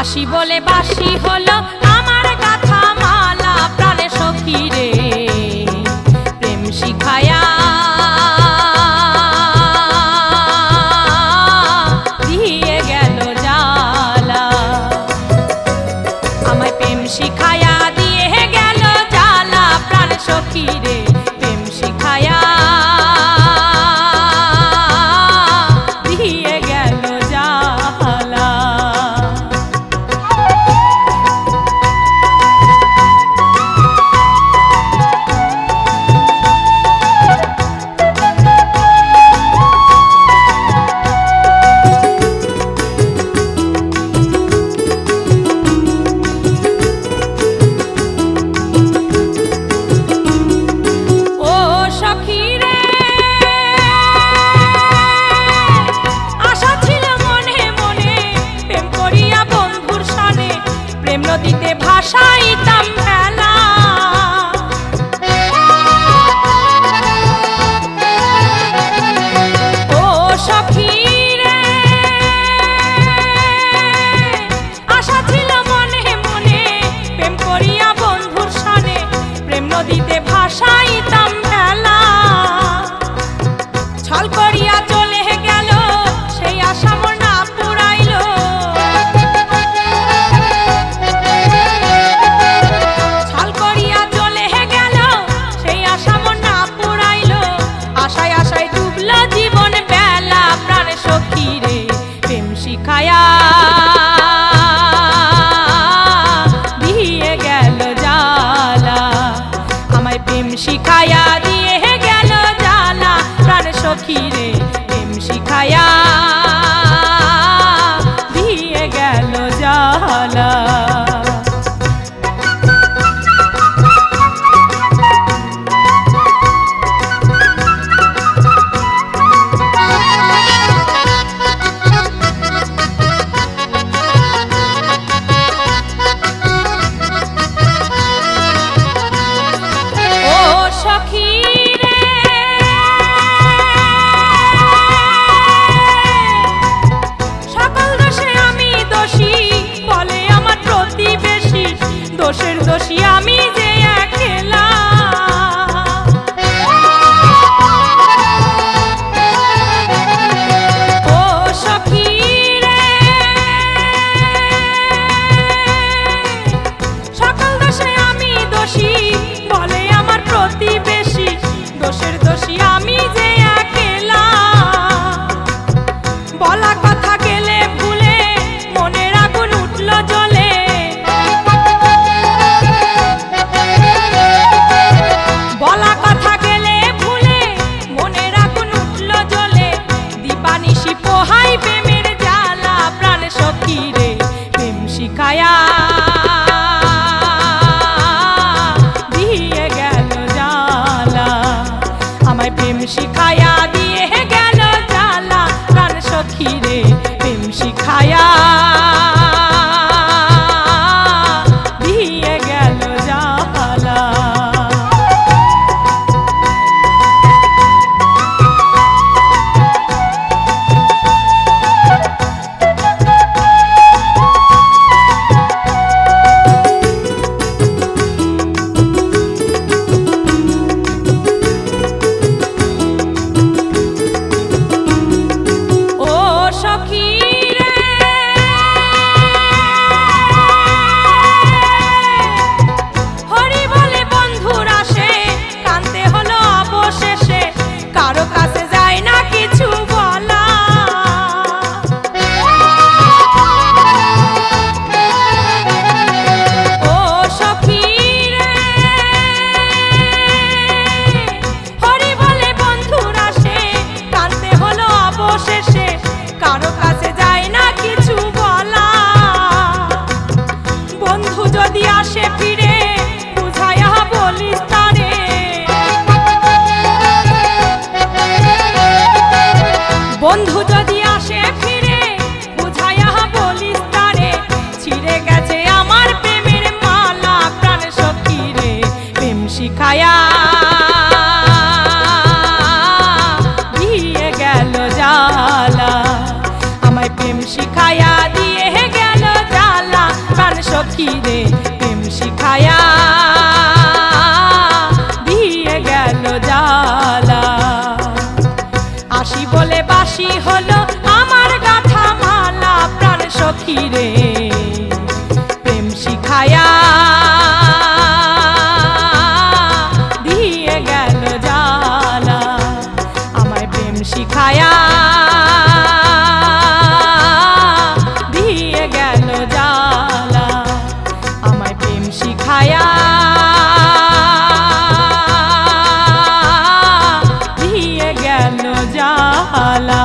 হাসি বলে বাসি হলো আমার গাথা মালা প্রাণে সখী রে প্রেম শিখায়া দিয়ে গেল জ্বালা আমায় প্রেম শিখায়া দিয়ে গেল জ্বালা প্রাণে সখী রে প্রেম শিখায়া দিয়ে গেল জ্বালা নদীতে ভাসাইতাম ভেলা ও সখী রে আশা ছিল মনে মনে প্রেম করিয়া বন্ধুর সানে প্রেম নদীতে ভাসাইতাম ভেলা ছল করিয়া চলে গেল সেই আশা মোর না পুরাইলো শিখায়া দিয়ে গেল জ্বালা আমায় প্রেম শিখায়া দিয়ে গেল জ্বালা প্রাণ সখী রে প্রেম শিখায়া দিয়ে গেল জ্বালা দোষের দোষী আমি যে একলা ও সখী রে সকল দোষে আমি দোষী বলে আমার প্রতিবেশী দোষের দোষী আমি যে একলা বলা কথা গেলে ভুলে মনের আগুন উঠল জ্বলে বলা কথা গেলে ভুলে মনের আগুন উঠল জ্বলে দিবানিশি পোহাই প্রেমের জ্বালা প্রাণ সখী রে প্রেম শিখায়া দিয়ে গেল জ্বালা আমায় প্রেম শিখায়া দিয়ে গেল জ্বালা প্রাণ সখী রে প্রেম শিখায়া দিয়ে গেল জ্বালা যদি আসে ফিরে বুঝাইয়া বলিস তারে বন্ধু যদি আসে ফিরে বুঝাইয়া বলিস তারে ছিঁড়ে গেছে আমার প্রেমের মালা প্রাণ সখী রে প্রেম শিখায়া দিয়ে গেল জ্বালা আমায় প্রেম শিখায়া দিয়ে গেল জ্বালা সখী রে প্রেম শিখায়া দিয়ে গেল জ্বালা। আসি বলে বাসি হলো আমার গাথা মালা প্রাণ সখী রে প্রেম শিখায়া দিয়ে গেল জ্বালা। আমায় প্রেম শিখায়া দিয়ে গেল জ্বালা। আমায় প্রেম শিখায়া দিয়ে গেল জ্বালা।